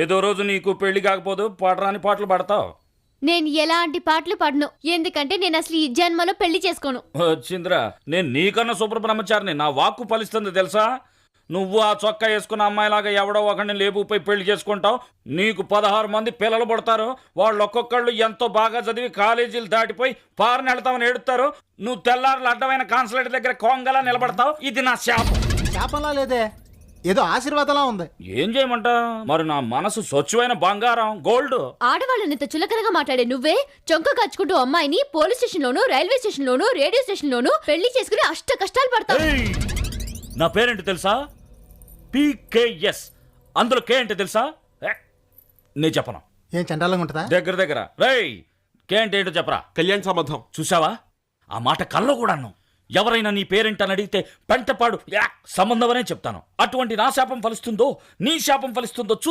ఏదో రోజు నీకు పెళ్లి కాకపోదు పాటరాని పాటలు పడతావు. నేను ఎలాంటి పాటలు పాడను, ఎందుకంటే నేను అసలు ఈ జన్మలో పెళ్లి చేసుకోను. వచ్చిందిరా, నేను నీకన్నా సుబ్రహ్మచారిని, నా వాక్కు ఫలిస్తుంది తెలుసా. నువ్వు ఆ చొక్కా వేసుకున్న అమ్మాయిలాగా ఎవడో ఒకరిని లేపుపోయి పెళ్లి చేసుకుంటావు. నీకు 16 మంది పిల్లలు పుడతారు. వాళ్ళు ఒక్కొక్కళ్ళు ఎంతో బాగా చదివి కాలేజీలు దాటిపోయి పారని వెళ్తామని ఏడుతారు. నువ్వు తెల్లారులు అడ్డమైన కాన్సులేట్ దగ్గర కోంగలా నిలబడతావు. ఇది నా శాపం. శాపంలా లేదే, ఏదో ఆశీర్వాదంలా ఉంది. ఏం చేయమంట మరి, నా మనసు స్వచ్ఛమైన బంగారం, గోల్డ్. ఆడవాళ్ళని ఇంత చులకనగా మాట్లాడే నువ్వే చొంక కచ్చుకుంటూ అమ్మాయిని పోలీస్ స్టేషన్ లోను, రైల్వే స్టేషన్ లోను, రేడియో స్టేషన్ లోను పెళ్లి చేసుకుని అష్ట కష్టాలు పడతావు. నా పేరేంటి తెలుసా? PKS. అందులో కే అంటే తెలుసా? నేను చెప్పను. ఏం చండాలంగా ఉంటుందా? దగ్గర రేయ్, కే అంటే ఏంటో చెప్పరా. కళ్యాణ్ సంబంధం. చూసావా, ఆ మాట కల్లో కూడా అన్నావు. ఎవరైనా నీ పేరేంటని అడిగితే పెంటపాడు సంబంధం అనే చెప్తాను. అటువంటి నా శాపం ఫలిస్తుందో నీ శాపం ఫలిస్తుందో చూసు.